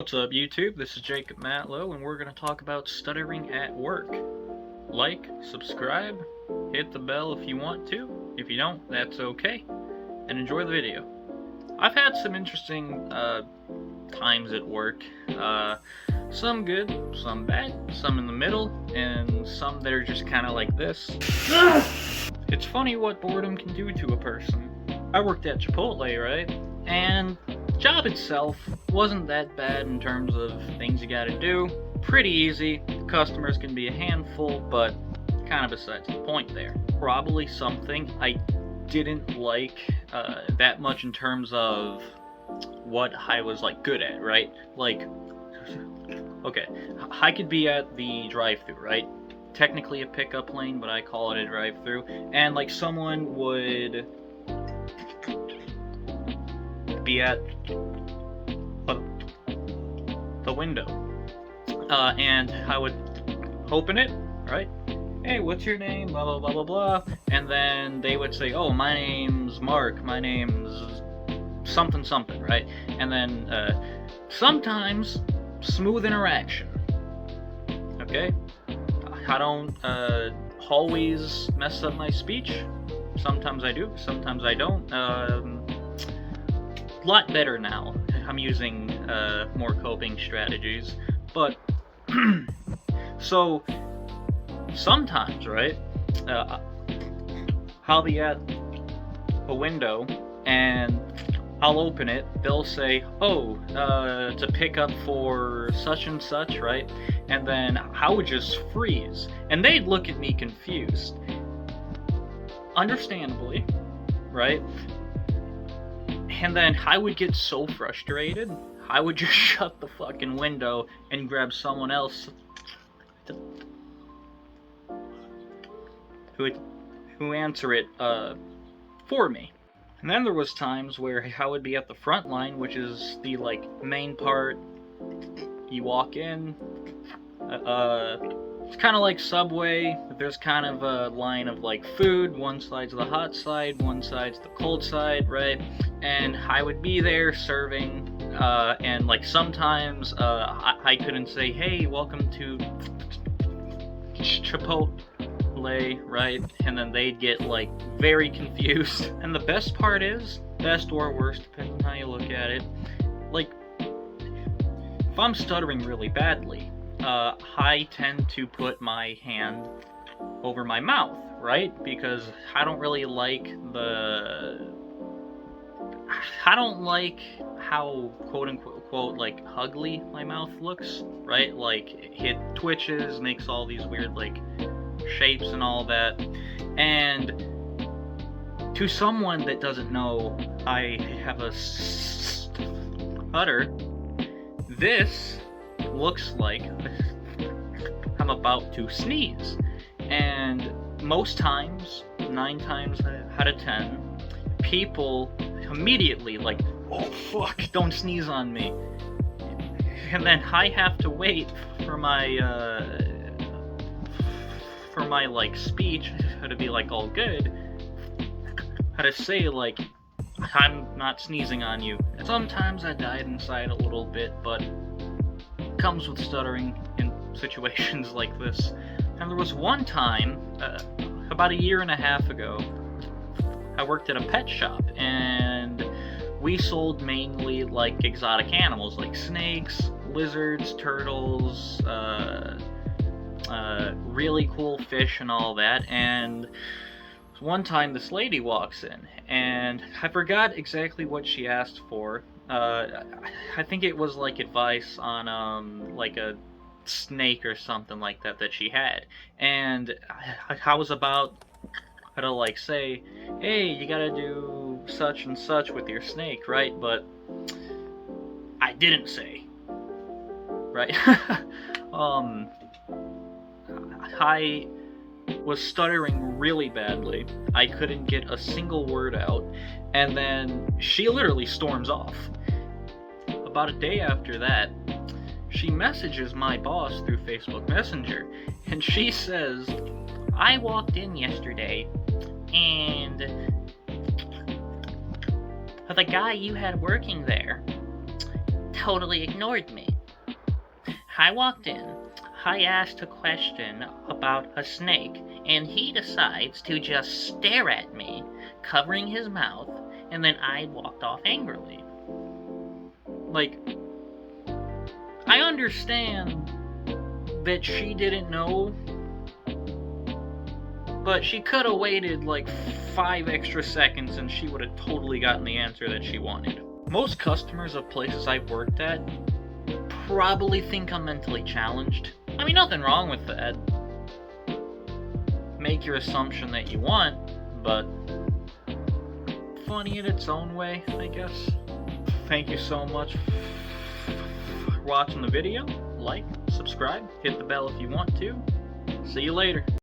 What's up, YouTube? This is jacobmatelot, and we're going to talk about stuttering at work. Like, subscribe, hit the bell if you want to. If you don't, that's okay. And enjoy the video. I've had some interesting times at work. Some good, some bad, some in the middle, and some that are just kind of like this. It's funny what boredom can do to a person. I worked at Chipotle, right? And the job itself wasn't that bad in terms of things you gotta do. Pretty easy. Customers can be a handful, but kind of besides the point there. Probably something I didn't like that much in terms of what I was like good at, right? Like, okay, I could be at the drive-thru, right? Technically a pickup lane, but I call it a drive-thru, and like someone would be at the window, and I would open it, right? Hey, what's your name? Blah blah blah blah blah. And then they would say, oh, my name's Mark. My name's something something, right? And then sometimes smooth interaction. Okay, I don't always mess up my speech. Sometimes I do. Sometimes I don't. Lot better now. I'm using more coping strategies, but so sometimes, right, I'll be at a window and I'll open it. They'll say, oh, it's a pickup for such and such, right? And then I would just freeze, and they'd look at me confused, understandably, right? And then I would get so frustrated, I would just shut the fucking window and grab someone else who answer it for me. And then there was times where I would be at the front line, which is the like main part. You walk in, it's kind of like Subway. There's kind of a line of like food. One side's the hot side, one side's the cold side, right? And I would be there serving, and like sometimes I couldn't say, hey, welcome to Chipotle, right? And then they'd get like very confused. And the best part is, best or worst, depending on how you look at it, like if I'm stuttering really badly, I tend to put my hand over my mouth, right? Because I don't really like how quote-unquote like ugly my mouth looks, right? Like it twitches, makes all these weird like shapes and all that. And to someone that doesn't know I have a stutter, this looks like I'm about to sneeze. And most times, 9 times out of 10, people immediately like, oh fuck, don't sneeze on me. And then I have to wait for my like speech to be like all good, how to say like, I'm not sneezing on you. Sometimes I died inside a little bit, but it comes with stuttering in situations like this. And there was one time, about 1.5 years ago, I worked at a pet shop, and we sold mainly like exotic animals like snakes, lizards, turtles, really cool fish and all that. And one time this lady walks in, and I forgot exactly what she asked for. I think it was like advice on like a snake or something like that she had. And I was about to like say, hey, you gotta do such and such with your snake, right? But I didn't say, right? I was stuttering really badly. I couldn't get a single word out, and then she literally storms off. About a day after that, she messages my boss through Facebook Messenger, and she says, I walked in yesterday, and the guy you had working there totally ignored me. I walked in. I asked a question about a snake, and he decides to just stare at me, covering his mouth, and then I walked off angrily. Like, I understand that she didn't know, but she could have waited like 5 extra seconds and she would have totally gotten the answer that she wanted. Most customers of places I've worked at probably think I'm mentally challenged. I mean, nothing wrong with that. Make your assumption that you want, but funny in its own way, I guess. Thank you so much for watching the video. Like, subscribe, hit the bell if you want to. See you later.